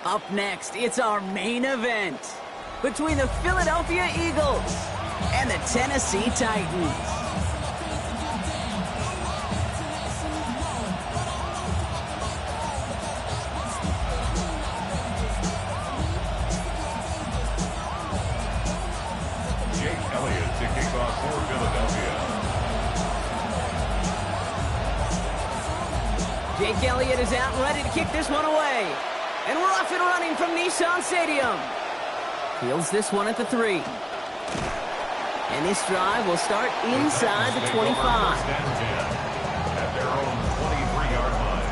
Up next, it's our main event between the Philadelphia Eagles and the Tennessee Titans. Jake Elliott to kick off for Philadelphia. Jake Elliott is out and ready to kick this one away. And we're off and running from Nissan Stadium. Fields this one at the 3. And this drive will start inside the 25. At their own 23-yard line.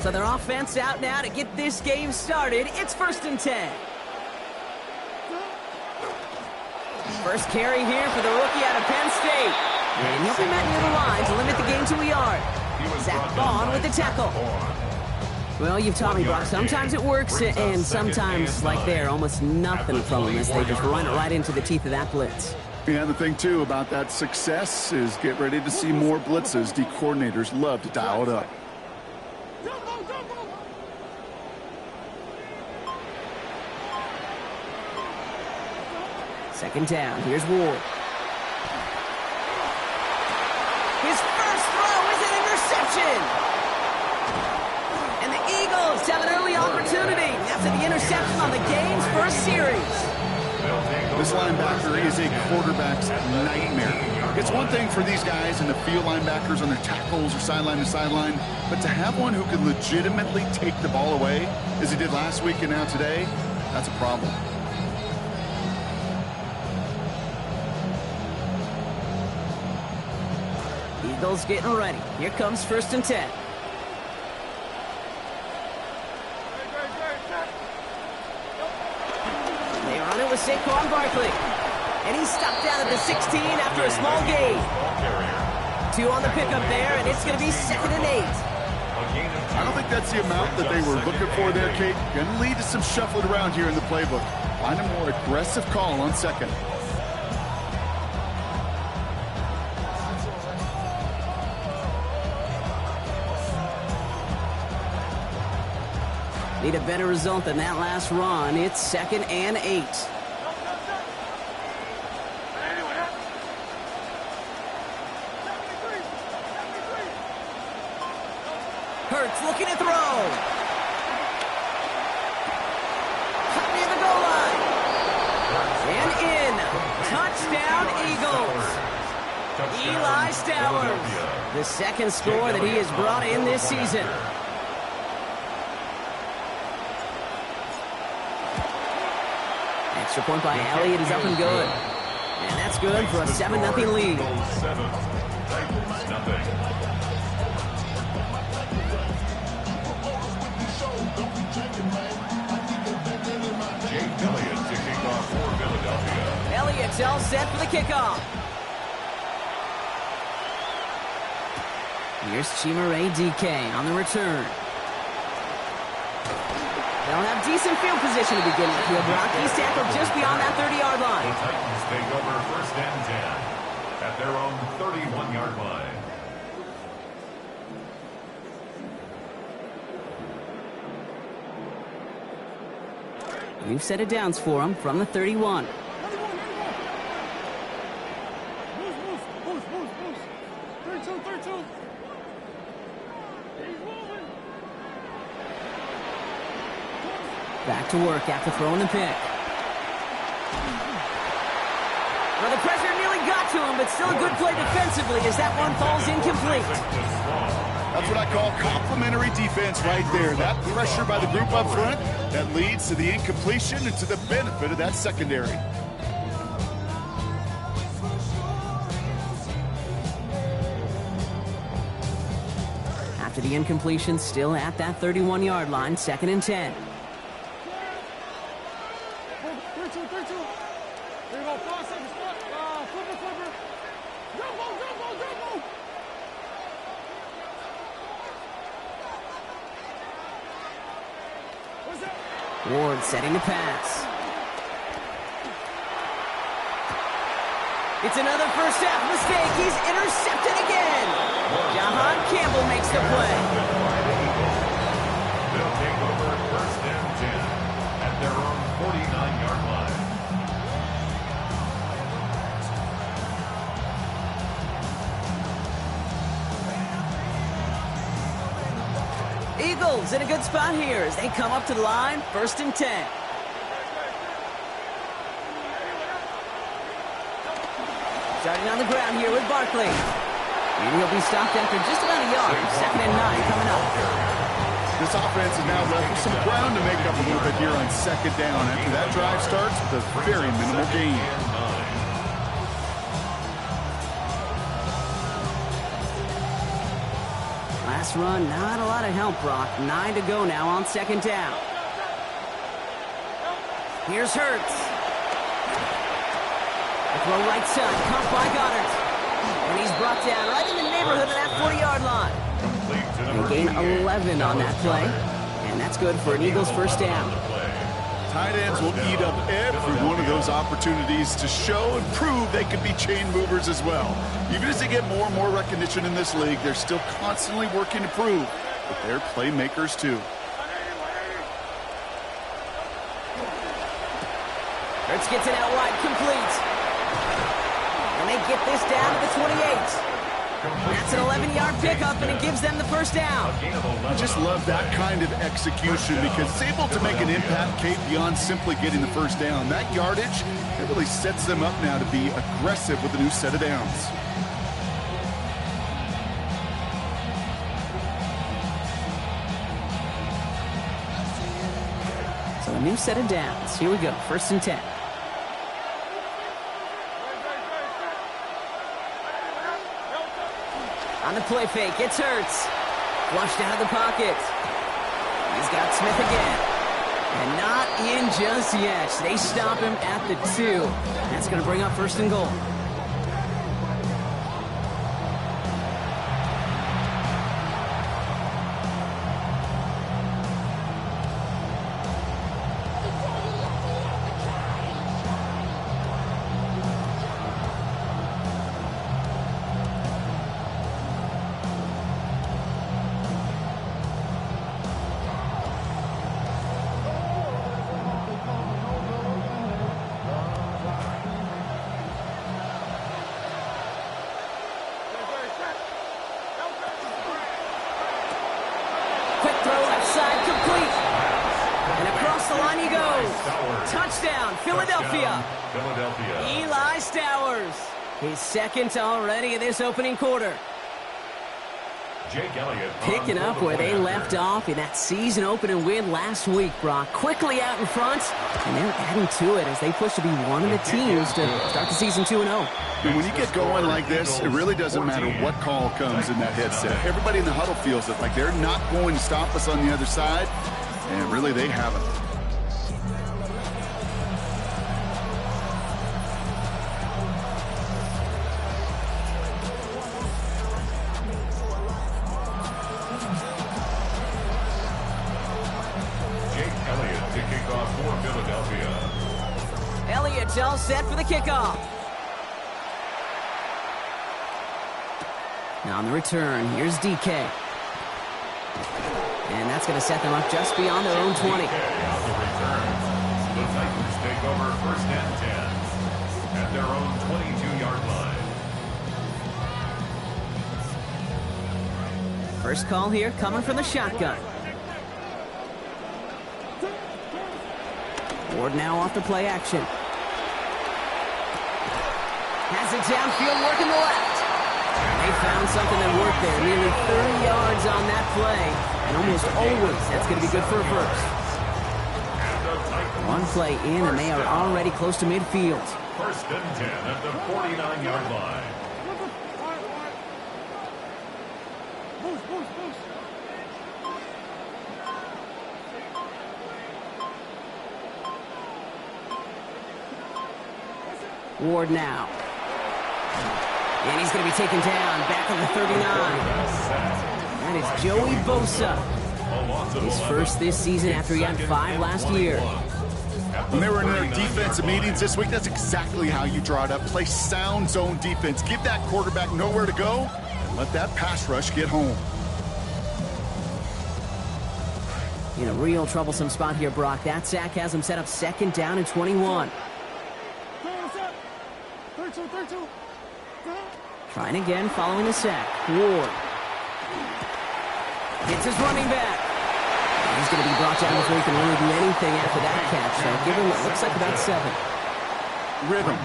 So their offense out now to get this game started. It's 1st and 10. First carry here for the rookie out of Penn State. And he'll be met near the line to limit the gain to a yard. Zach Vaughn with the tackle. Well, you've taught me, Brock. Sometimes it works, and sometimes, like there, almost nothing from them as they just run it right into the teeth of that blitz. Yeah, the thing, too, about that success is get ready to see more blitzes. D coordinators love to dial it up. Second down. Here's Ward. His first throw is an interception. And the Eagles have an early opportunity after the interception on the game's first series. This linebacker is a quarterback's nightmare. It's one thing for these guys in the field linebackers on their tackles or sideline to sideline, but to have one who can legitimately take the ball away, as he did last week and now today, that's a problem. Eagles getting ready. Here comes 1st and 10. They run it with Saquon Barkley. And he's stopped down at the 16 after a small gain. 2 on the pickup there, and it's going to be 2nd and 8. I don't think that's the amount that they were looking for there, Kate. Going to lead to some shuffling around here in the playbook. Find a more aggressive call on 2nd. Need a better result than that last run. It's 2nd and 8. Hurts looking to throw. Cut near the goal line. And in. Touchdown, Eagles. Eli Stowers. The 2nd score that he has brought in this season. Extra point by Elliott is up and good. And that's good for a 7-0 lead. 7, Titans nothing. Jake Elliott to kick off for Philadelphia. Elliott's all set for the kickoff. Here's Chimere DK on the return. They'll have decent field position to begin with here, Brock. He's tackled just beyond that 30-yard line. The Titans take over 1st and 10 at their own 31-yard line. We've set it downs for him from the 31. Back to work after throwing the pick. Well, the pressure nearly got to him, but still a good play defensively as that one falls incomplete. That's what I call complimentary defense right there. That pressure by the group up front, that leads to the incompletion and to the benefit of that secondary. After the incompletion, still at that 31-yard line, 2nd and 10. Ward setting the pass. It's another first half mistake. He's intercepted again. Jahan Campbell makes the play. They'll take over first and 10 at their own 49-yard line. Eagles in a good spot here as they come up to the line, first and 10. Starting on the ground here with Barkley. And he'll be stopped after just about a yard. Second and 9 coming up. This offense is now left with some ground to make up a little bit here on second down after that drive starts with a very minimal gain. Last run, not a lot of help, Brock. 9 to go now on second down. Here's Hurts. The throw right side, caught by Goddard. And he's brought down right in the neighborhood of that 40-yard line. And gain 11 on that play. And that's good for an Eagles first down. Tight ends will eat up every one of those opportunities to show and prove they can be chain movers as well. Even as they get more and more recognition in this league, they're still constantly working to prove that they're playmakers too. Hurts gets it out wide, complete. And they get this down to the 28. That's an 11-yard pickup, and it gives them the first down. I just love that kind of execution because it's able to make an impact, Kate, beyond simply getting the first down. That yardage, it really sets them up now to be aggressive with a new set of downs. So a new set of downs. Here we go, first and 10. On the play fake, it's Hurts. Flushed out of the pocket. He's got Smith again. And not in just yet. They stop him at the 2. That's going to bring up first and goal. Touchdown, Philadelphia. Eli Stowers. His second already in this opening quarter. Jake Elliott picking up where they left off in that season opening win last week, Brock. Quickly out in front, and they're adding to it as they push to be one of the teams to start the season 2-0. And when you get going like this, it really doesn't matter what call comes in that headset. Everybody in the huddle feels it, like they're not going to stop us on the other side, and really they haven't. Elliott's all set for the kickoff. Now on the return, here's DK. And that's going to set them up just beyond their own 20. On the return, the Titans take over first and 10 at their own 22-yard line. First call here coming from the shotgun. Ward now off the play action. Has it downfield, working the left. They found something that worked there. Nearly 30 yards on that play. And almost always, that's going to be good for a first. One play in, and they are already close to midfield. First and 10 at the 49-yard line. Ward now. And he's going to be taken down back on the 39. That is Joey Bosa. His first this season after he had 5 last year. When they were in their defensive meetings this week, that's exactly how you draw it up. Play sound zone defense. Give that quarterback nowhere to go, and let that pass rush get home. In a real troublesome spot here, Brock. That sack has him set up 2nd down and 21. Trying again following the sack. Ward. Hits his running back. He's going to be brought down before he can really do anything after that catch. So give him what looks like about 7. Rhythm.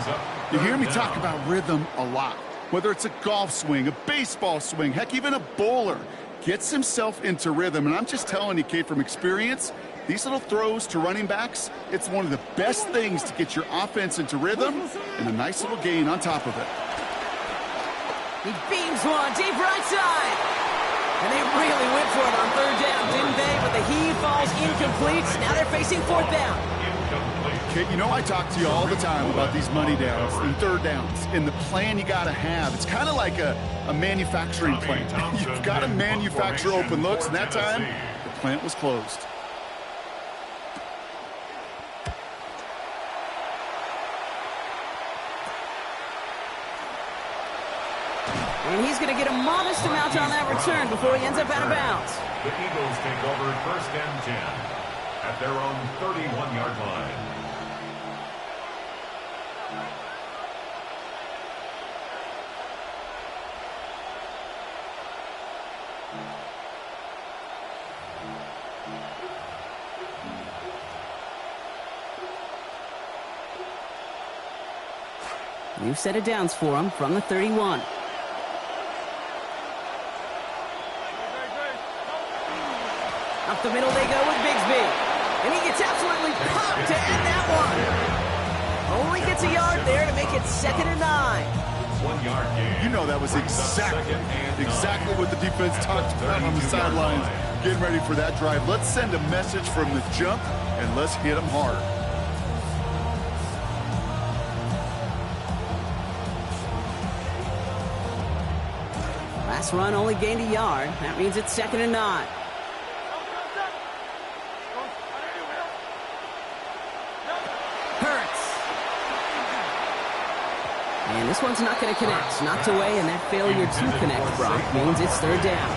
You hear me talk about rhythm a lot. Whether it's a golf swing, a baseball swing, heck, even a bowler gets himself into rhythm. And I'm just telling you, Kate, from experience, these little throws to running backs, it's one of the best things to get your offense into rhythm and a nice little gain on top of it. He beams one deep right side. And they really went for it on 3rd down, didn't they? But the heave falls incomplete. Now they're facing 4th down. Kate, you know I talk to you all the time about these money downs and 3rd downs and the plan you got to have. It's kind of like a manufacturing plant. You've got to manufacture open looks, and that time, the plant was closed. And he's going to get a modest amount on that return before he ends up out of bounds. The Eagles take over 1st and 10 at their own 31-yard line. New set of downs for him from the 31. Up the middle they go with Bigsby. And he gets absolutely popped to end that one. Only gets a yard there to make it 2nd and 9. 1 yard gain. You know that was exactly what the defense talked about on the sidelines, getting ready for that drive. Let's send a message from the jump, and let's hit them hard. Last run only gained a yard. That means it's 2nd and 9. And this one's not going to connect. Knocked away, and that failure to connect, Brock, means it's 3rd down.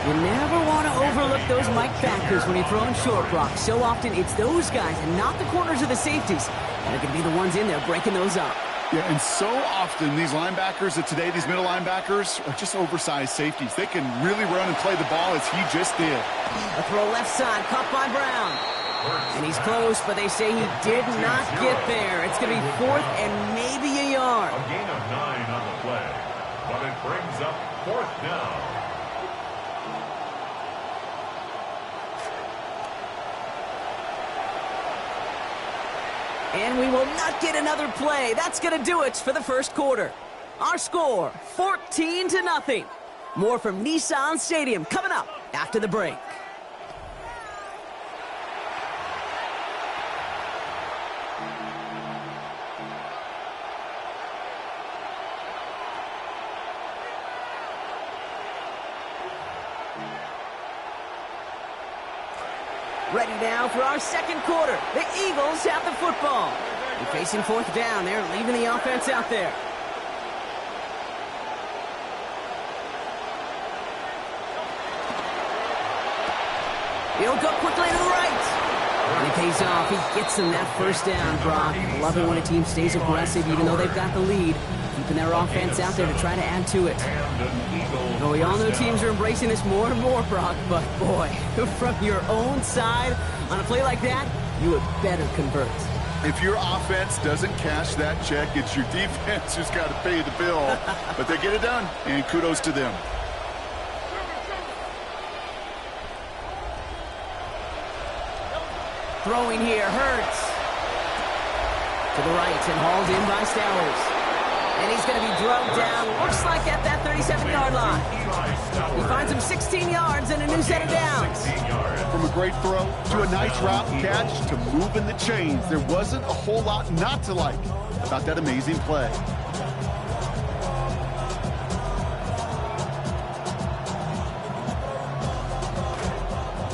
You never want to overlook those Mike backers when you're throwing short, Brock. So often it's those guys and not the corners or the safeties that are going to be the ones in there breaking those up. Yeah, and so often these linebackers of today, these middle linebackers, are just oversized safeties. They can really run and play the ball as he just did. A throw left side, caught by Brown. And he's close, but they say he did not get there. It's going to be 4th and maybe a yard. A gain of 9 on the play, but it brings up 4th down. And we will not get another play. That's going to do it for the 1st quarter. Our score, 14-0. More from Nissan Stadium coming up after the break. Ready now for our 2nd quarter. The Eagles have the football. They're facing 4th down. They're leaving the offense out there. He'll go quickly to the right. And he pays off. He gets them that 1st down, Brock. I love it when a team stays aggressive even though they've got the lead. Keeping their offense out there to try to add to it. Well, we all know teams are embracing this more and more, Brock, but boy, from your own side, on a play like that, you had better convert. If your offense doesn't cash that check, it's your defense who's got to pay the bill. But they get it done, and kudos to them. Throwing here, Hurts. To the right and hauled in by Stowers. And he's going to be drugged down, looks like at that 37-yard line. He finds him 16 yards and a new set of downs. From a great throw to a nice route catch to moving the chains, there wasn't a whole lot not to like about that amazing play.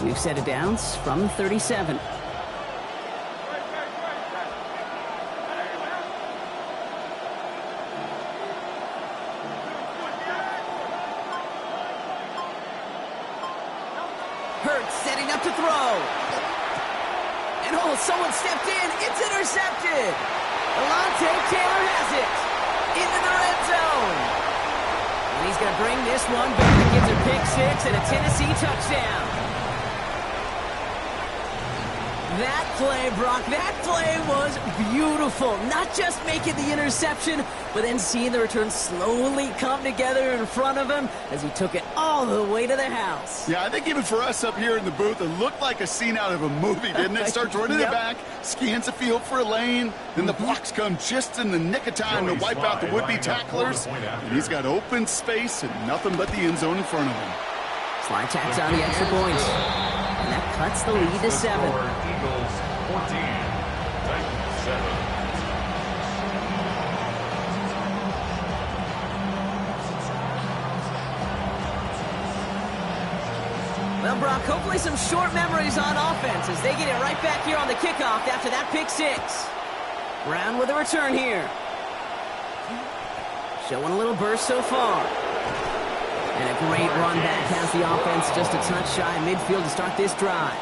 New set of downs from 37. setting up to throw. And oh, someone stepped in. It's intercepted. Alontae Taylor has it into the red zone. And he's going to bring this one back. It gives a pick six and a Tennessee touchdown. That play, Brock, that play was beautiful. Not just making the interception, but then seeing the return slowly come together in front of him as he took it all the way to the house. Yeah, I think even for us up here in the booth, it looked like a scene out of a movie, didn't it? Starts running Yep. the back, scans the field for a lane, then the blocks come just in the nick of time to wipe out the would-be tacklers, and he's got open space and nothing but the end zone in front of him. Slide tacks on the extra point. And that cuts the lead to 7. Eagles 14, Titans 7. Well, Brock, hopefully some short memories on offense as they get it right back here on the kickoff after that pick six. Brown with a return here. Showing a little burst so far. And a great run back has the offense just a touch shy of midfield to start this drive.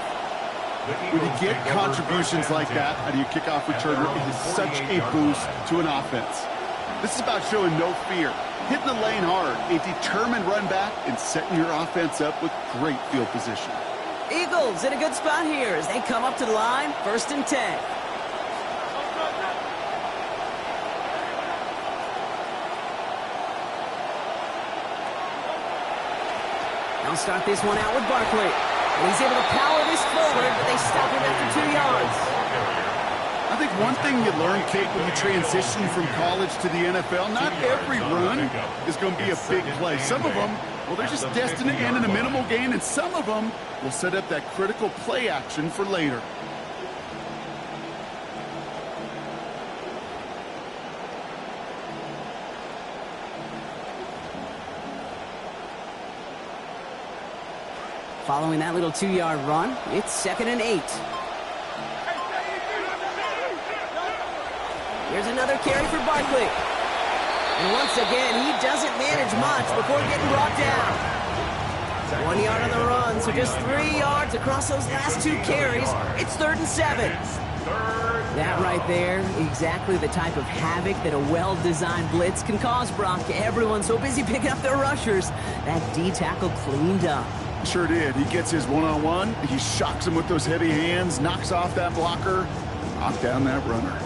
When you get contributions like that out of your kickoff returner, it is such a boost to an offense. This is about showing no fear, hitting the lane hard, a determined run back, and setting your offense up with great field position. Eagles in a good spot here as they come up to the line, 1st and 10. They'll start this one out with Barkley. And he's able to power this forward, but they stop him after 2 yards. I think one thing you learn, Kate, when you transition from college to the NFL, not every run is going to be a big play. Some of them, well, they're just destined to end in a minimal gain, and some of them will set up that critical play action for later. Following that little 2-yard run, it's 2nd and 8. Here's another carry for Barkley. And once again, he doesn't manage much before getting brought down. 1 yard on the run, so just 3 yards across those last 2 carries. It's 3rd and 7. That right there, exactly the type of havoc that a well-designed blitz can cause, Brock. Everyone's so busy picking up their rushers. That D-tackle cleaned up. Sure did. He gets his one-on-one. He shocks him with those heavy hands, knocks off that blocker, knock down that runner.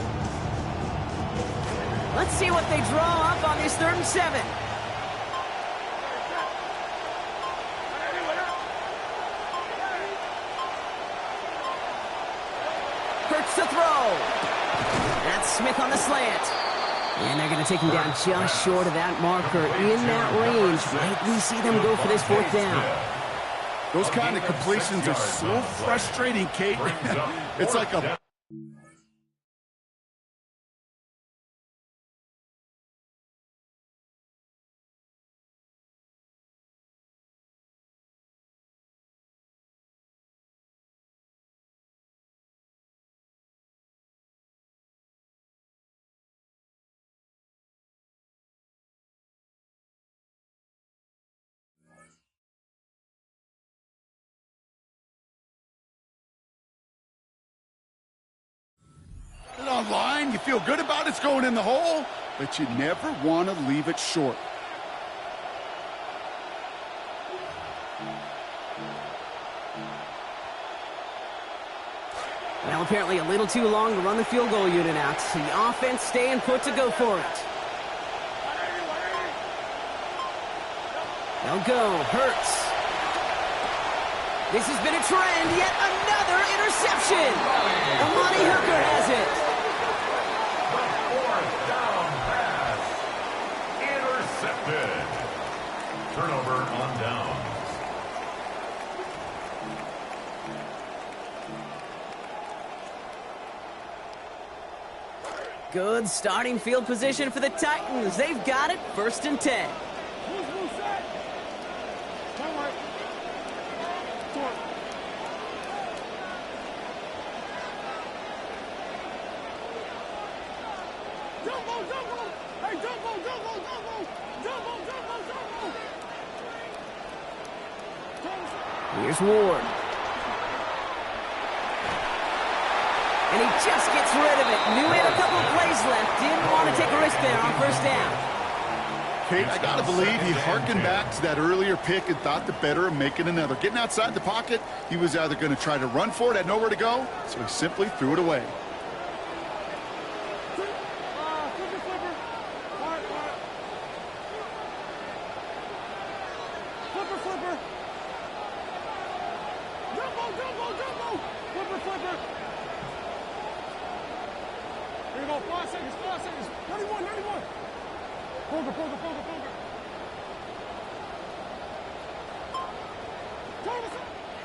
Let's see what they draw up on this 3rd and 7. Hurts to throw. That's Smith on the slant. And they're going to take him down just short of that marker in that range. Right, we see them go for this 4th down. Those kind of completions are so frustrating, Kate. It's like a... Online, you feel good about it's going in the hole, but you never want to leave it short. Well, apparently a little too long to run the field goal unit out. The offense staying put to go for it. They'll go. Hurts. This has been a trend. Yet another interception. Amani Hooker has it. Intercepted. Turnover on down. Good starting field position for the Titans. They've got it. 1st and 10. Here's Ward. And he just gets rid of it. Knew he had a couple of plays left. Didn't want to take a risk there on first down. Kate, I got to believe he harkened back to that earlier pick and thought the better of making another. Getting outside the pocket, he was either going to try to run for it, had nowhere to go, so he simply threw it away.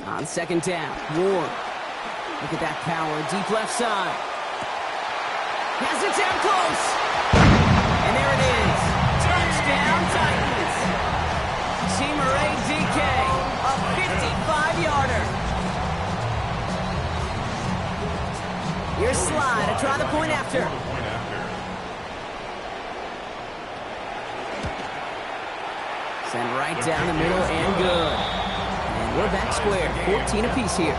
On second down, Ward. Look at that power, deep left side. Has it down close. And there it is. Touchdown, Titans. Chimere DK, a 55-yarder. Here's Slide to try the point after. Send right down the middle and good. We're back square, 14 apiece here.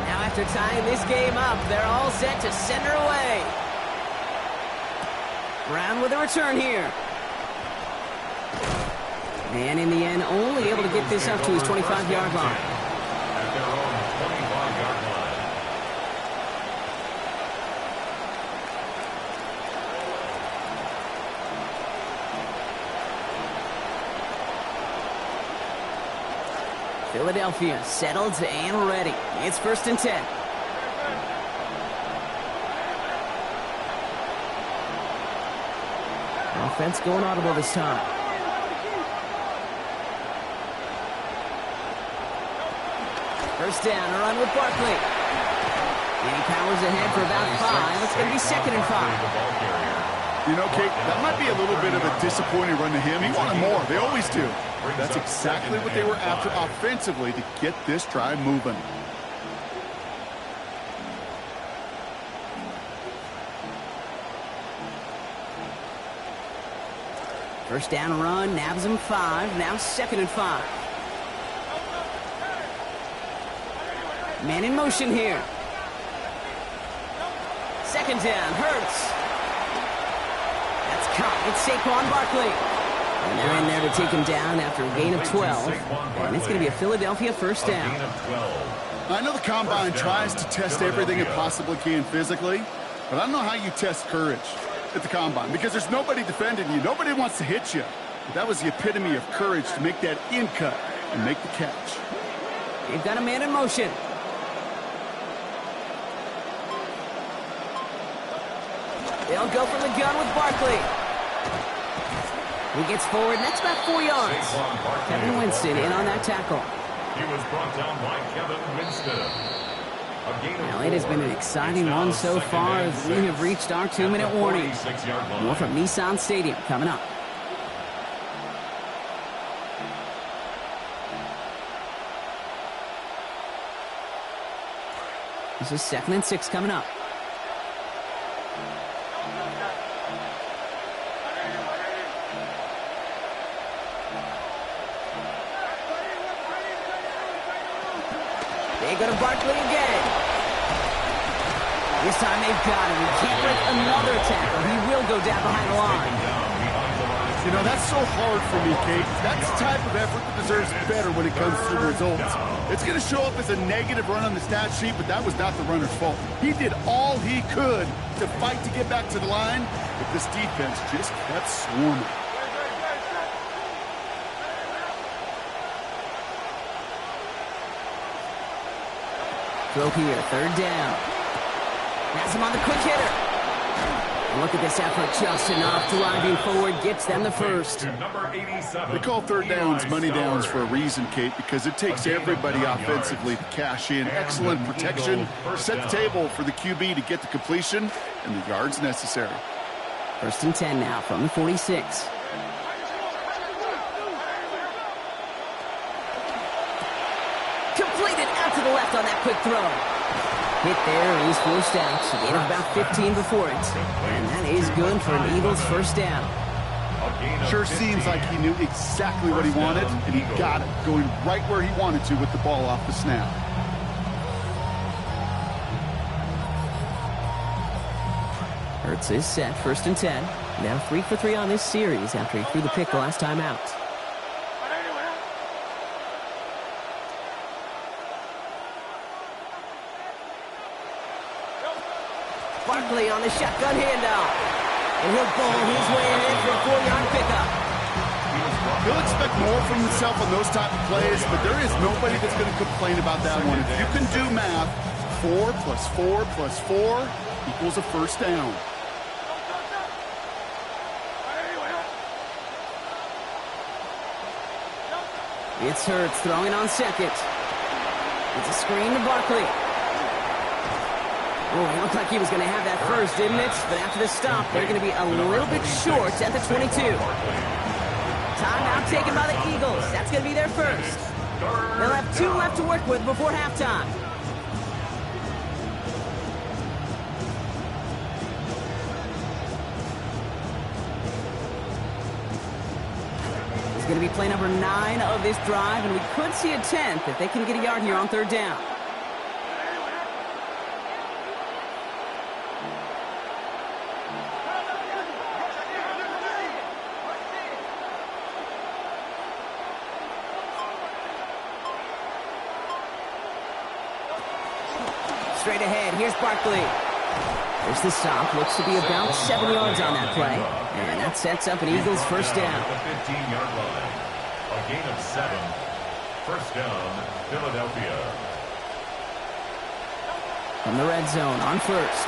Now after tying this game up, they're all set to send her away. Brown with a return here. And in the end, only able to get this up to his 25-yard line. At their own 25-yard line. Philadelphia settled and ready. It's 1st and 10. Offense going audible this time. First down, a run with Barkley. And he powers ahead for about 5. It's going to be 2nd and 5. You know, Kate, that might be a little bit of a disappointing run to him. He wanted more. They always do. That's exactly what they were after offensively to get this drive moving. First down run, nabs him 5. Now 2nd and 5. Man in motion here. 2nd down, Hurts. That's caught. It's Saquon Barkley. And they're in there to take him down after a gain of 12. And it's going to be a Philadelphia first down. I know the Combine tries to test everything it possibly can physically, but I don't know how you test courage at the Combine because there's nobody defending you. Nobody wants to hit you. But that was the epitome of courage to make that in cut and make the catch. They've got a man in motion. They'll go from the gun with Barkley. He gets forward, and that's about 4 yards. Kevin Winston in on that tackle. He was brought down by Kevin Winston. Now, it has been an exciting one so far as we have reached our 2-minute warning. More from Nissan Stadium coming up. This is 2nd and 6 coming up. They go to Barkley again. This time they've got him. He can't break another tackle. He will go down behind the line. You know, that's so hard for me, Kate. That's the type of effort that deserves better when it comes to the results. It's going to show up as a negative run on the stat sheet, but that was not the runner's fault. He did all he could to fight to get back to the line, but this defense just kept swarming. Throw here, 3rd down. Has him on the quick hitter. And look at this effort, just enough driving forward, gets them the first. They call 3rd downs money downs for a reason, Kate, because it takes everybody offensively to cash in. Excellent protection, set the table for the QB to get the completion and the yards necessary. 1st and 10 now from the 46. Completed out to the left on that quick throw. Hit there, he's forced out. A gain of about 15 before it. And that is good for an Eagles first down. Sure seems like he knew exactly what he wanted, and he got it, going right where he wanted to with the ball off the snap. Hurts is set, 1st and 10. Now 3 for 3 on this series after he threw the pick the last time out. Barkley on the shotgun handoff. And he'll bowl his way in for a 4-yard pickup. He'll expect more from himself on those type of plays, but there is nobody that's going to complain about that one. If you can do math, 4 plus 4 plus 4 equals a first down. It's Hurts throwing on 2nd. It's a screen to Barkley. Oh, it looked like he was going to have that first, didn't it? But after the stop, they're going to be a little bit short at the 22. Timeout taken by the Eagles. That's going to be their first. They'll have 2 left to work with before halftime. It's going to be play number 9 of this drive, and we could see a 10th if they can get a yard here on 3rd down. Straight ahead, here's Barkley. There's the stop. Looks to be about 7 yards on that play. And that sets up an Eagles first down. The 15-yard line. A gain of 7. First down, Philadelphia. From the red zone on 1st.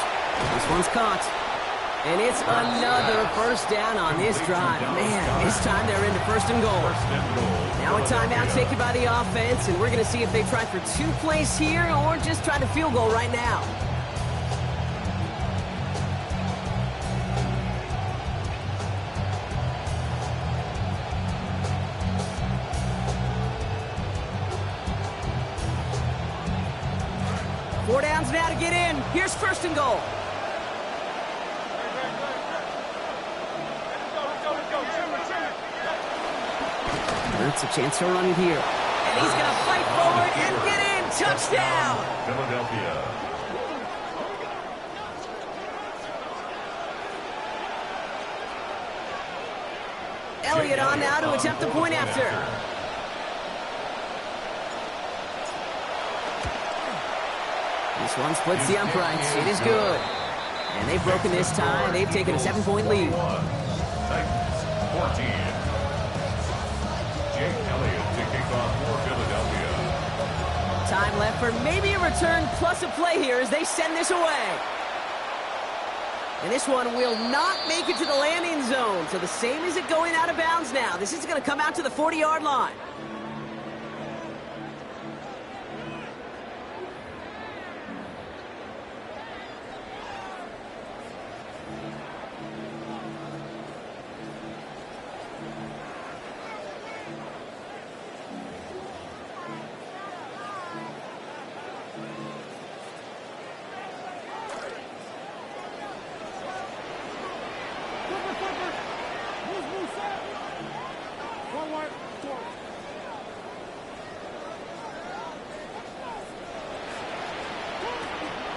This one's caught. And it's another first down on this drive. Man, this time they're into 1st and goal. Now a timeout taken by the offense, and we're going to see if they try for 2 plays here or just try the field goal right now. Four downs now to get in. Here's 1st and goal. It's a chance to run it here. And he's going to fight forward and get in. Touchdown! Philadelphia. Elliott on now to attempt the point after. This one splits the uprights. It is good. And they've broken this tie. They've taken a 7-point lead. Titans 14. Jake Elliott to kick off for Philadelphia. Time left for maybe a return plus a play here as they send this away. And this one will not make it to the landing zone. So the same as it going out of bounds now. This is going to come out to the 40-yard line.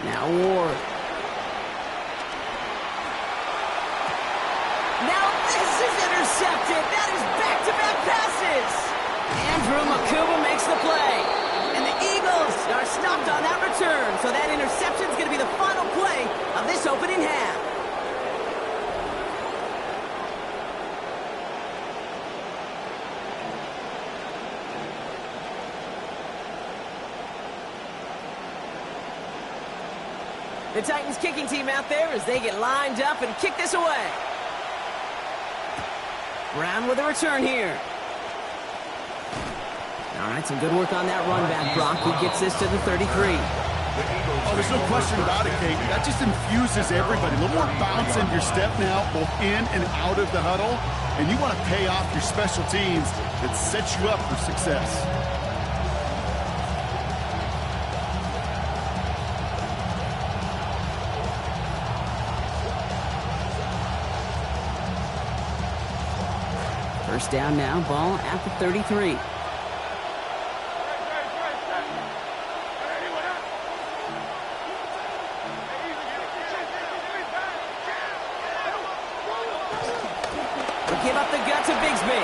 Now Ward. Now this is intercepted. That is back-to-back passes. Andrew Makuba makes the play. And the Eagles are stopped on that return. So that interception is going to be the final play of this opening half. The Titans kicking team out there as they get lined up and kick this away. Brown with a return here. All right, some good work on that run back, Brock. He gets this to the 33. Oh, there's no question about it, Kate. That just infuses everybody. A little more bounce in your step now, both in and out of the huddle. And you want to pay off your special teams that sets you up for success. First down now, ball at the 33. Give up the gut to Bigsby.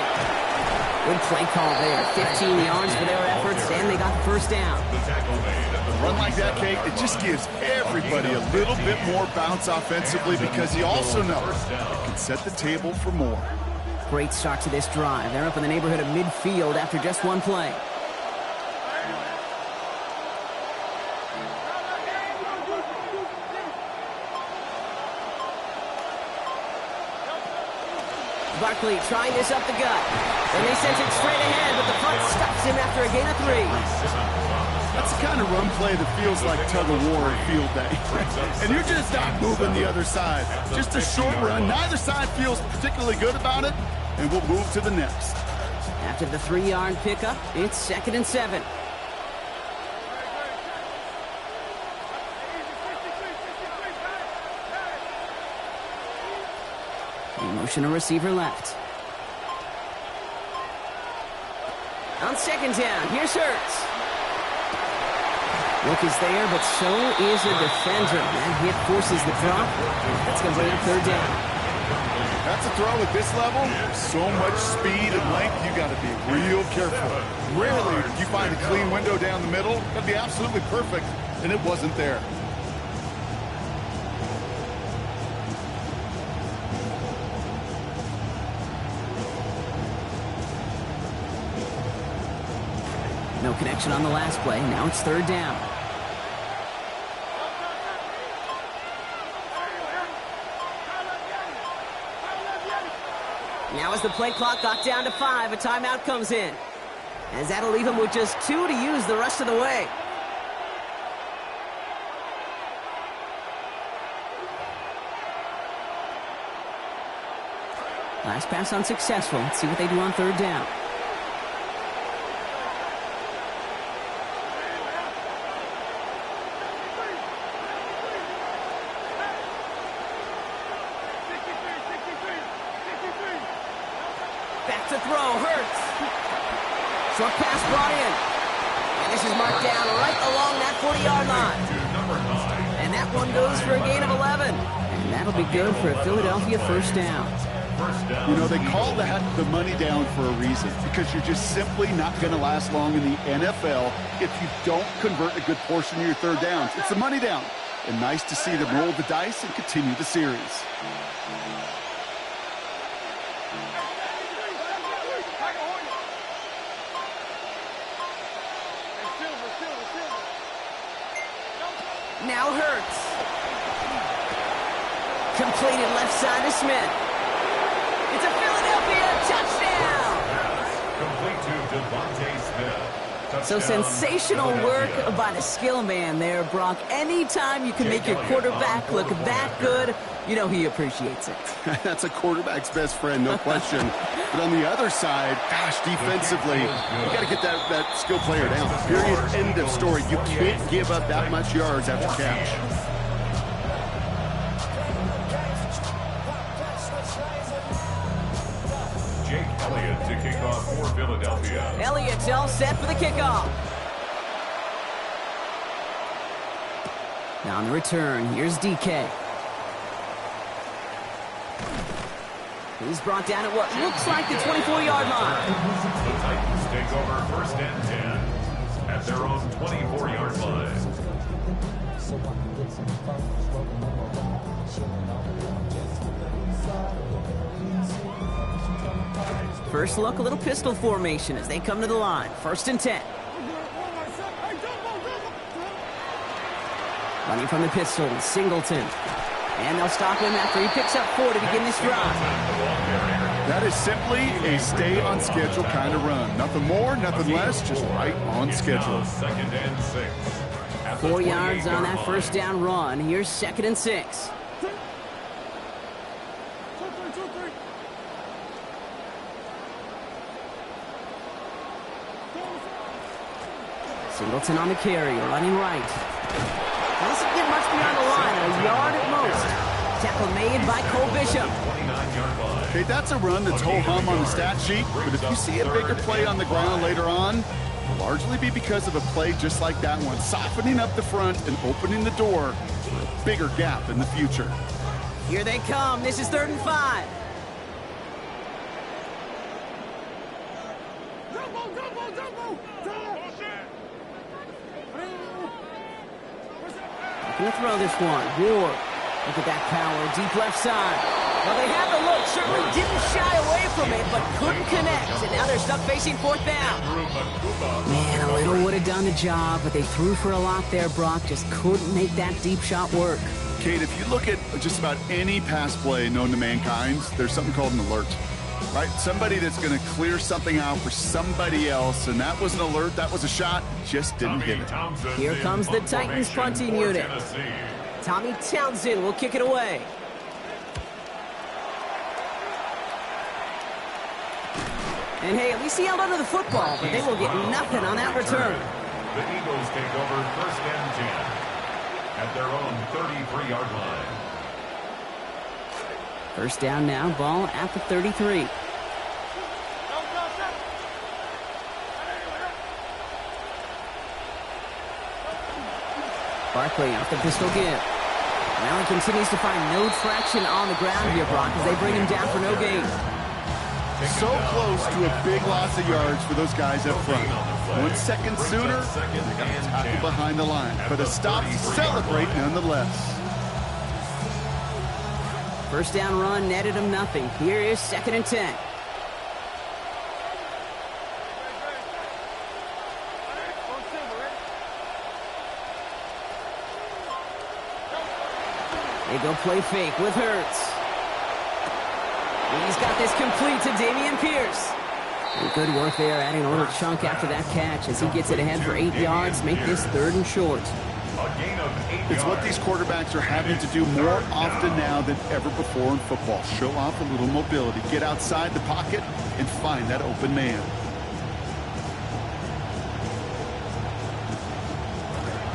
Good play call there. 15 yards for their efforts, and they got the first down. A run like that, Kate, it just gives everybody a little bit more bounce offensively because you also know it can set the table for more. Great start to this drive. They're up in the neighborhood of midfield after just one play. Barkley trying this up the gut. And they sent it straight ahead, but the front stops him after a gain of 3. That's the kind of run play that feels like tug-of-war on field day. And you're just not moving the other side. Just a short run. Neither side feels particularly good about it, and we'll move to the next. After the 3-yard pickup, it's 2nd and 7. Motion a receiver left. On 2nd down, here's Hurts. Look is there, but so is a defender. That hit forces the drop. That's going to bring up 3rd down. That's a throw at this level. So much speed and length, you got to be real careful. Rarely do you find a clean window down the middle. That'd be absolutely perfect, and it wasn't there. No connection on the last play. Now it's 3rd down. Now as the play clock got down to 5, a timeout comes in. As that'll leave him with just 2 to use the rest of the way. Last pass unsuccessful. Let's see what they do on 3rd down. Back to throw, Hurts. Short pass brought in. And this is marked down right along that 40-yard line. And that one goes for a gain of 11. And that'll be good for a Philadelphia 1st down. You know, they call that the money down for a reason, because you're just simply not going to last long in the NFL if you don't convert a good portion of your 3rd downs. It's the money down. And nice to see them roll the dice and continue the series. Now Hurts. Completed left side to Smith. It's a Philadelphia touchdown! Complete to Devontae Smith. Touchdown, So sensational work by the skill man there, Brock. Anytime you can make your quarterback look that good, you know he appreciates it. That's a quarterback's best friend, no question. But on the other side, gosh, defensively, you got to get that skill player down. Period. End of story. You can't give up that much yards after catch. Jake Elliott to kick off for Philadelphia. Elliott's all set for the kickoff. Now on the return, here's DK. He's brought down at what looks like the 24-yard line. The Titans take over 1st and 10 at their own 24-yard line. First look, a little pistol formation as they come to the line. 1st and 10. Running from the pistol, Singleton. And they'll stop him after he picks up 4 to begin this drive. That is simply a stay-on-schedule kind of run. Nothing more, nothing less, just right on schedule. 2nd and 6. 4 yards on that 1st down run. Here's 2nd and 6. Singleton on the carry, running right. Doesn't get much beyond the line, a yard at most. tackle made by Cole Bishop. Okay, that's a run that's ho-hum on the stat sheet, but if you see a bigger play on the ground later on, it'll largely be because of a play just like that one, softening up the front and opening the door for a bigger gap in the future. Here they come. This is 3rd and 5. Gonna throw this one. Ward. Look at that power. Deep left side. Well, they had the look. Certainly didn't shy away from it, but couldn't connect. And now they're stuck facing 4th down. Man, a little would have done the job, but they threw for a lot there, Brock. Just couldn't make that deep shot work. Kate, if you look at just about any pass play known to mankind, there's something called an alert. Right? Somebody that's going to clear something out for somebody else, and that was an alert, that was a shot, just didn't hit it. Here comes the Titans punting unit. Tommy Townsend will kick it away. And hey, at least he held onto the football, but they will get nothing on that return. The Eagles take over 1st and 10 at their own 33-yard line. 1st down now, ball at the 33. Barkley off the pistol give. Now he continues to find no traction on the ground here, Brock, as they bring him down for no gain. So close to a big loss of yards for those guys up front. 1 second sooner, they got to tackle behind the line. But a stop to celebrate nonetheless. 1st down run netted him nothing. Here is 2nd and 10. They go play fake with Hurts. He's got this complete to Dameon Pierce. And good work there, adding a little chunk after that catch as he gets it ahead for 8 yards, make this 3rd and short. It's what these quarterbacks are having to do more often now than ever before in football. Show off a little mobility, get outside the pocket, and find that open man.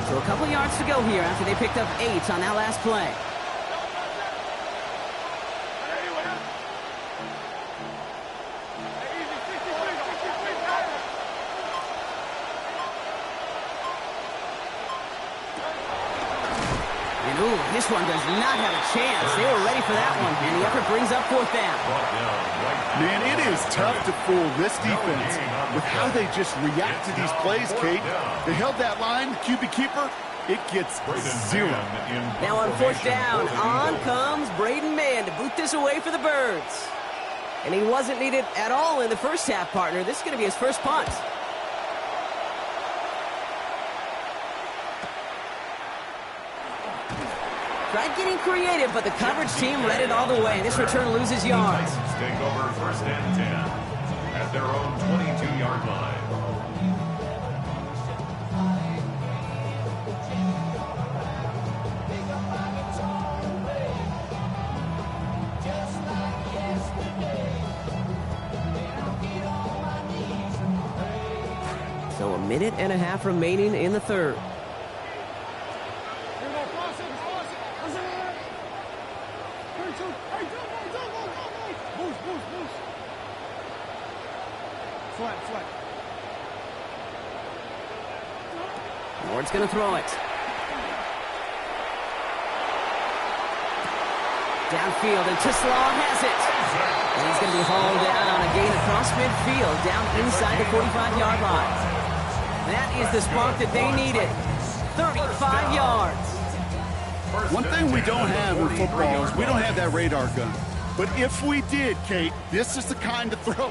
So a couple yards to go here after they picked up 8 on that last play. This one does not have a chance. They were ready for that one, and the effort brings up 4th down. Man, it is tough to fool this defense with how they just react to these plays, Kate. They held that line, the QB keeper, it gets 0. Now on 4th down, on comes Braden Mann to boot this away for the Birds. And he wasn't needed at all in the first half, partner. This is going to be his first punt. Tried getting creative, but the coverage team read it all the way. This return loses yards. Take over 1st and 10 at their own 22-yard line. So a minute and a half remaining in the 3rd. Ward's going to throw it. Downfield, and Tisslaw has it. And he's going to be hauled down on a gain across midfield, down inside the 45-yard line. That is the spark that they needed. 35 yards. One thing we don't have in football is we don't have that radar gun. But if we did, Kate, this is the kind of throw,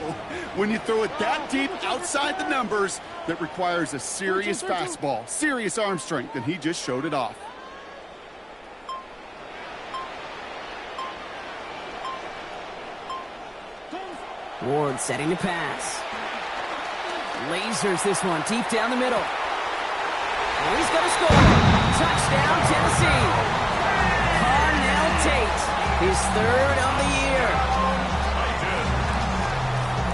when you throw it that deep outside the numbers, that requires a serious fastball, serious arm strength, and he just showed it off. Ward setting to pass. Lasers this one deep down the middle. And he's going to score. Touchdown, Tennessee. Carnell Tate, his 3rd of the year.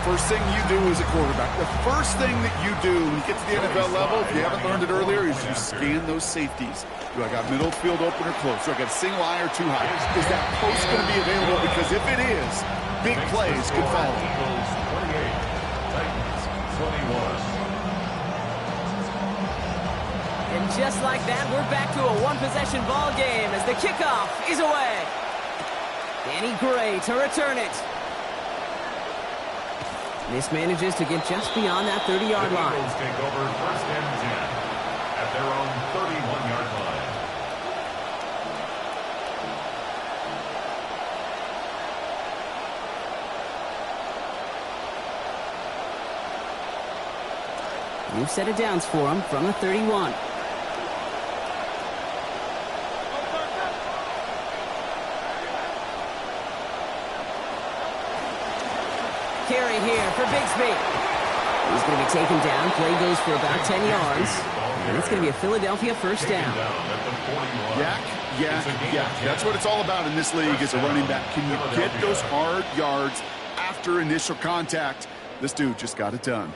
first thing you do as a quarterback, the first thing that you do when you get to the NFL level, if you haven't learned it earlier, is you scan those safeties. Do I got middle field open or close? Do I got a single eye or too high? Is that post going to be available? Because if it is, big plays could follow. Eagles 28, Titans 21. And just like that, we're back to a one-possession ball game as the kickoff is away. Danny Gray to return it. This manages to get just beyond that 30-yard line. The Eagles take over first and 10 at their own 31-yard line. New set of downs for him from the 31. Carry here for Bigsby. He's going to be taken down. Play goes for about 10 yards. And it's going to be a Philadelphia first down. Yeah. That's what it's all about in this league as a running back. Can you get those hard yards after initial contact? This dude just got it done.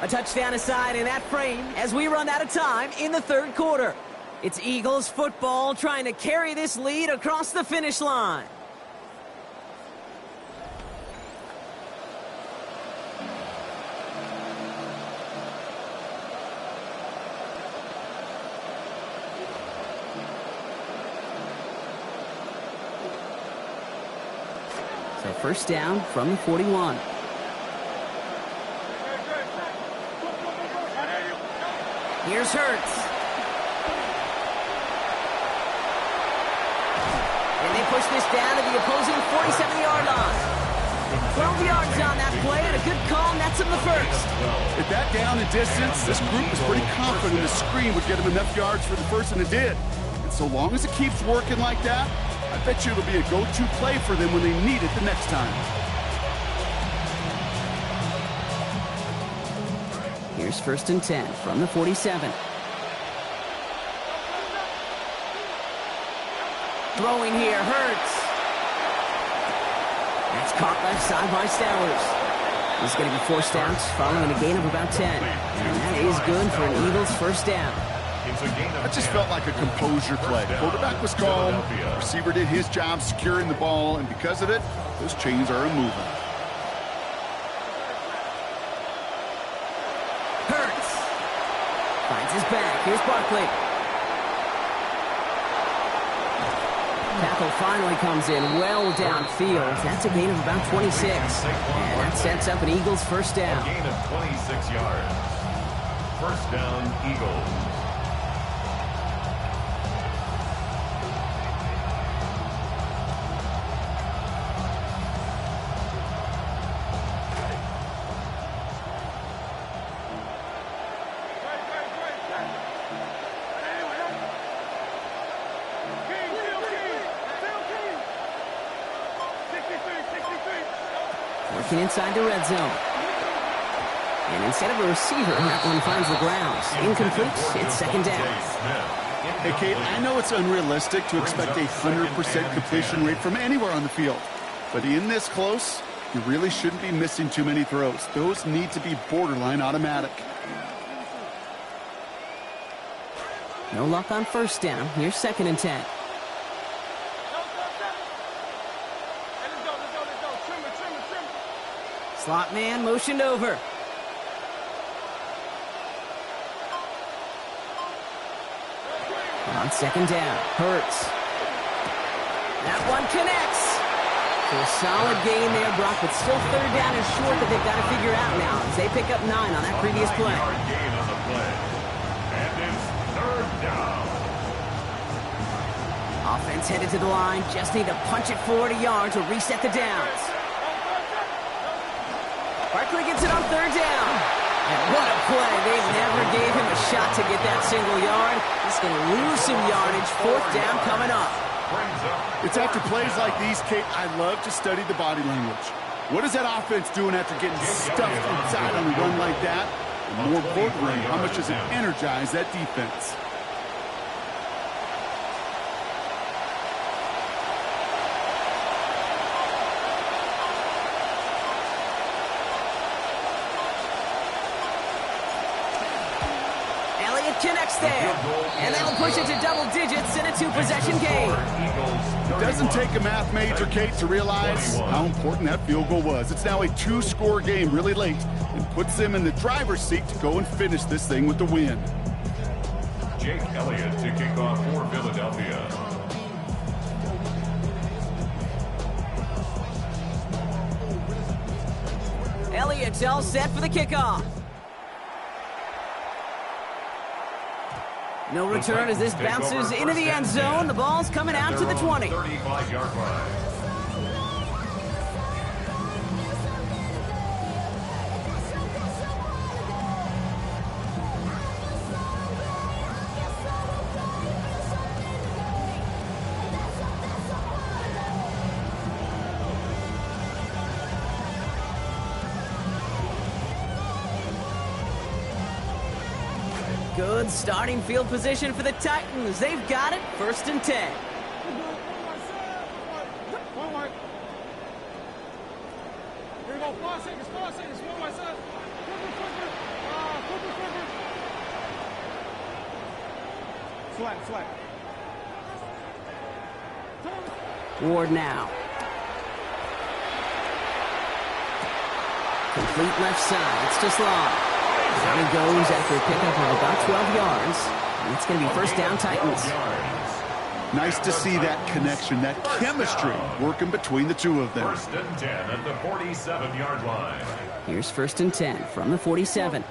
A touchdown aside in that frame as we run out of time in the third quarter. It's Eagles football trying to carry this lead across the finish line. So first down from the 41. Here's Hurts. And they push this down to the opposing 47-yard line. 12 yards on that play, and a good call nets him the first. At that down and distance, this group was pretty confident the screen would get him enough yards for the first, and it did. And so long as it keeps working like that, I bet you it'll be a go-to play for them when they need it the next time. Here's first and 10 from the 47. Throwing here, Hurts. That's caught left side by Stowers. He's going to be forced out following a gain of about 10. And that is good for an Eagles first down. That just felt like a composure play. The quarterback was calm, the receiver did his job securing the ball, and because of it, those chains are moving. Finds his back. Here's Barkley. Tackle finally comes in well downfield. That's a gain of about 26. And that sets up an Eagles first down. A gain of 26 yards. First down, Eagles. Working inside the red zone. And instead of a receiver, that one finds the ground. Incomplete. It's second down. Hey, Kate, I know it's unrealistic to expect a 100% completion rate from anywhere on the field. But in this close, you really shouldn't be missing too many throws. Those need to be borderline automatic. No luck on first down. Here's second and 10. Slot man motioned over. On second down, Hurts. That one connects. So a solid gain there, Brock, but still third down and short that they've got to figure out now as they pick up 9 on that previous play. Gain on the play. And it's third down. Offense headed to the line. Just need to punch it 40 yards or reset the downs. Barkley gets it on third down. And what a play. They never gave him a shot to get that single yard. He's going to lose some yardage. 4th down coming up. It's after plays like these, Kate, I love to study the body language. What is that offense doing after getting stuffed inside on a run like that? And more importantly, how much does it energize that defense? Connects there, and that'll push it to double digits in a 2-possession game. It doesn't take a math major, Kate, to realize how important that field goal was. It's now a 2-score game really late and puts them in the driver's seat to go and finish this thing with the win. Jake Elliott to kick off for Philadelphia. Elliott's all set for the kickoff. No return as this bounces into the end zone. The ball's coming out to the 20. 35-yard line. Good starting field position for the Titans. They've got it. 1st and 10. Here we go. 5 seconds. 5 seconds. One right side. Flat. Ward now. Complete left side. It's just long. Down he goes after a pickup of about 12 yards. And it's going to be 1st down Titans. Nice to see that connection, that chemistry working between the two of them. 1st and 10 at the 47-yard line. Here's 1st and 10 from the 47.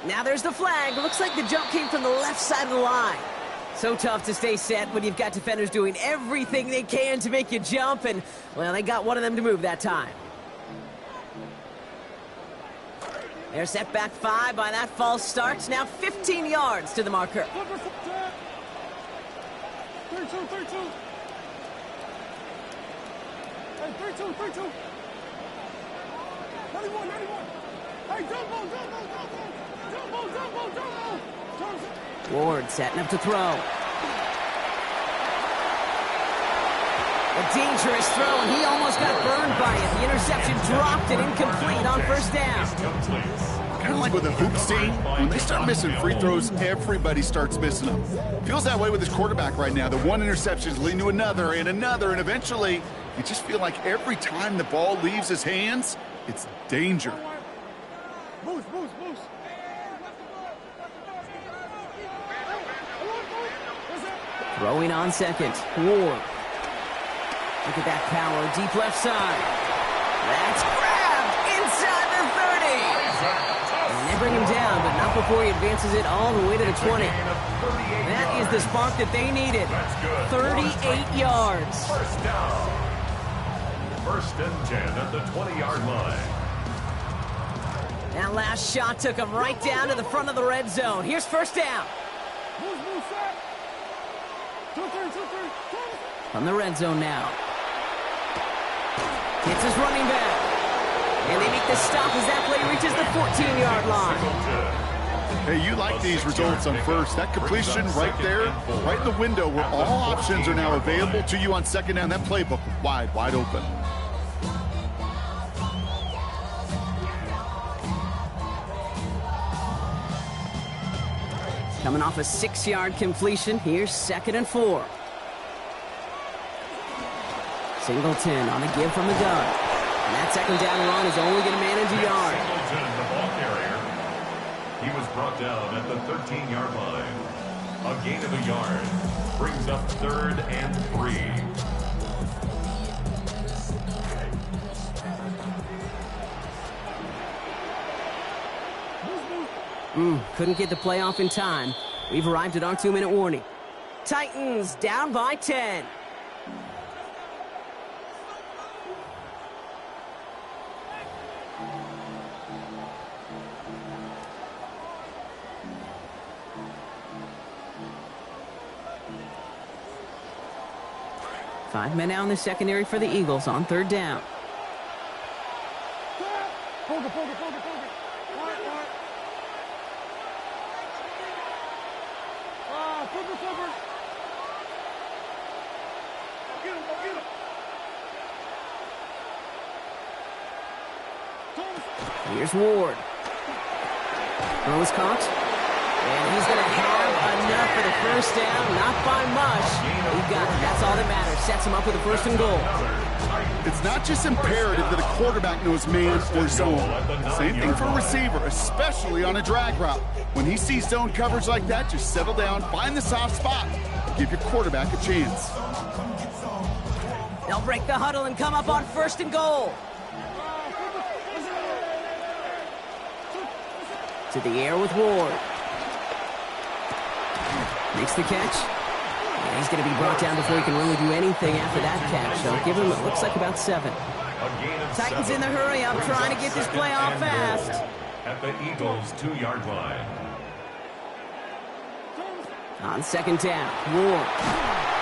Now there's the flag. Looks like the jump came from the left side of the line. So tough to stay set when you've got defenders doing everything they can to make you jump, and, well, they got one of them to move that time. They're set back 5 by that false start. Now 15 yards to the marker. 3-2. Hey, 3-2. 91. Hey, jump ball. Ward setting up to throw. A dangerous throw, and he almost got burned by it. The interception dropped it incomplete on 1st down. Kind of like with a hoops team, when they start missing free throws, everybody starts missing them. Feels that way with his quarterback right now. The one interception is leading to another, and eventually, you just feel like every time the ball leaves his hands, it's danger. Boost. Throwing on 2nd. Ward. Look at that power. Deep left side. That's grabbed inside the 30. And they bring him down, but not before he advances it all the way to the 20. That is the spark that they needed. 38 yards. 1st down. 1st and 10 at the 20-yard line. That last shot took him right down to the front of the red zone. Here's 1st down. From the red zone now. It's his running back. And they make the stop as that play reaches the 14-yard line. Hey, you like these results on 1st. That completion right there, right in the window where all options are now available to you on 2nd down. That playbook wide open. Coming off a 6-yard completion, here's 2nd and 4. Singleton on the give from the gun. And that 2nd down run is only going to manage a yard. Singleton, the ball carrier. He was brought down at the 13-yard line. A gain of a yard. Brings up 3rd and 3. Couldn't get the play off in time. We've arrived at our 2-minute warning. Titans down by 10. 5 men out in the secondary for the Eagles on 3rd down. Poker. Quiet. Flipper. Get him. Here's Ward. Throw is caught. And he's going to have enough for the first down. Not by much. He got it. That's all that matters. Sets him up with a 1st and goal. It's not just imperative that a quarterback knows man or zone. Same thing for a receiver, especially on a drag route. When he sees zone coverage like that, just settle down, find the soft spot, and give your quarterback a chance. They'll break the huddle and come up on 1st and goal. To the air with Ward. Makes the catch. And he's going to be brought down before he can really do anything after that catch. So give him, it looks like about 7. Titans in the hurry up, trying to get this play off fast. At the Eagles' 2-yard line. On 2nd down, Ward.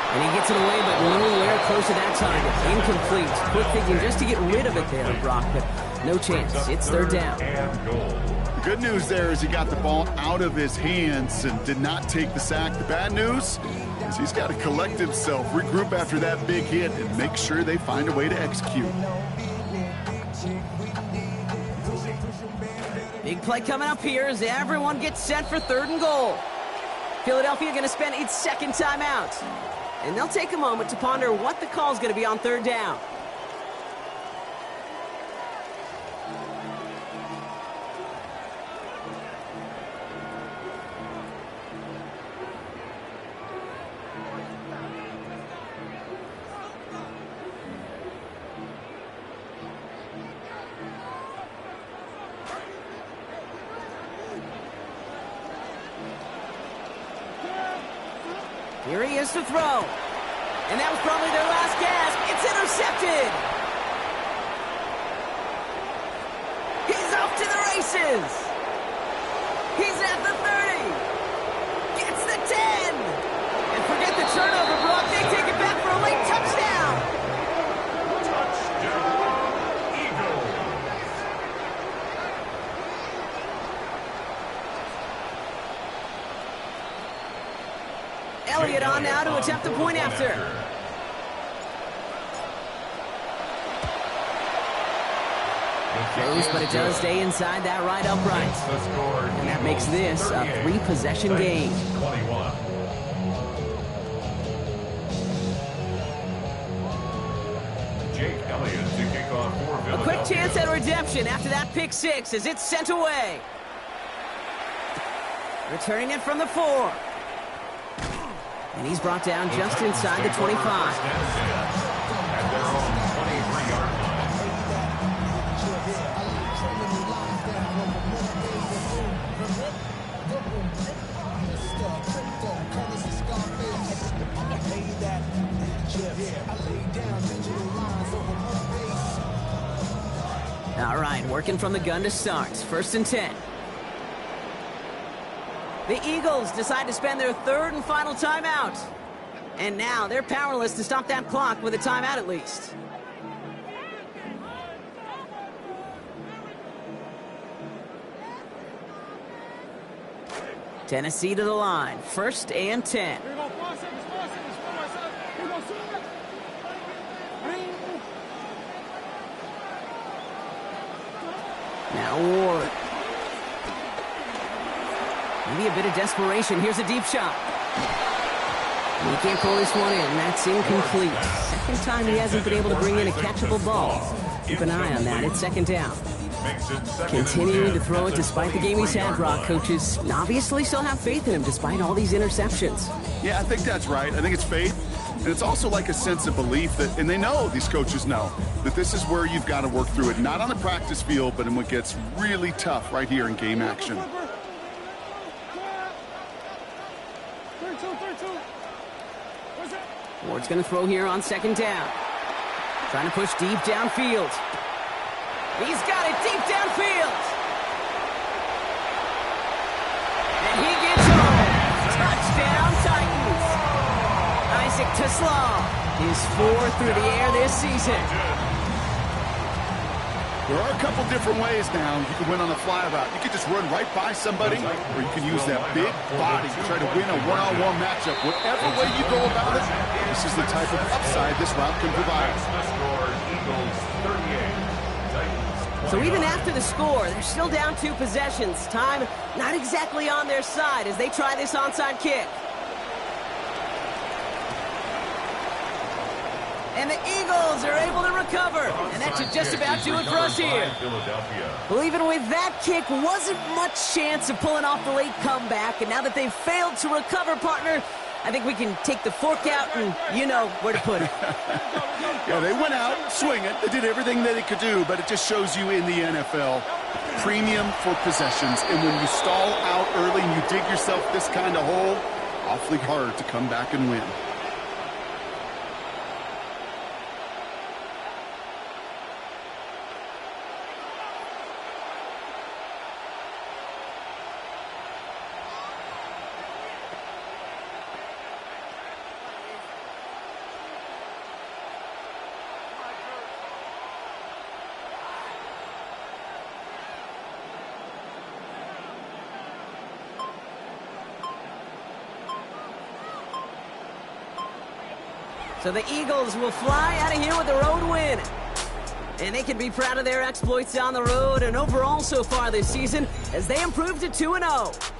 And he gets it away, but nowhere close to that target. Incomplete. Quick thinking just to get rid of it there, Brock, but no chance. It's 3rd down. And goal. The good news there is he got the ball out of his hands and did not take the sack. The bad news is he's got to collect himself, regroup after that big hit, and make sure they find a way to execute. Big play coming up here as everyone gets set for 3rd and goal. Philadelphia going to spend its 2nd timeout. And they'll take a moment to ponder what the call is going to be on 3rd down. Here he is to throw. And that was probably their last gasp. It's intercepted. He's off to the races. He's at the 30. Gets the 10. And forget the turnover, Brock. They take it back for a late touchdown. Eagles. Elliott on now to attempt the point after. Close, but it does stay inside that right upright. And that makes this a 3-possession game. 21. Jake Elliott to kick off for A Philadelphia. quick chance at redemption after that pick 6 as it's sent away. Returning it from the 4. And he's brought down just inside the 25. At their own 23-yard line. All right, working from the gun to start. 1st and 10. The Eagles decide to spend their 3rd and final timeout. And now they're powerless to stop that clock with a timeout at least. Tennessee to the line. 1st and 10. Here we go. 5 seconds. Here we go. Now Ward. Maybe a bit of desperation. Here's a deep shot. He can't pull this one in. That's incomplete. 2nd time he hasn't been able to bring in a catchable ball. Keep an eye on that. It's 2nd down. Continuing to throw it despite the game he's had, Brock. Coaches obviously still have faith in him despite all these interceptions. Yeah, I think that's right. I think it's faith. And it's also like a sense of belief that, and they know, these coaches know, that this is where you've got to work through it. Not on the practice field, but in what gets really tough right here in game action. 32. What's that? Ward's going to throw here on 2nd down. Trying to push deep downfield. He's got it deep downfield. And he gets home. Touchdown, Titans. Isaac Teslam His 4th through the air this season. There are a couple different ways now. You can win on a fly route. You can just run right by somebody, or you can use that big body to try to win a one-on-one matchup. Whatever way you go about it, this is the type of upside this route can provide. So even after the score, they're still down 2 possessions. Time not exactly on their side as they try this onside kick. And the Eagles are able to recover. And that should just about do it for us here. Well, even with that kick, wasn't much chance of pulling off the late comeback. And now that they've failed to recover, partner, I think we can take the fork out and you know where to put it. Yeah, they went out swinging. They did everything that they could do, but it just shows you in the NFL, premium for possessions. And when you stall out early and you dig yourself this kind of hole, awfully hard to come back and win. So the Eagles will fly out of here with a road win. And they can be proud of their exploits on the road and overall so far this season as they improve to 2-0.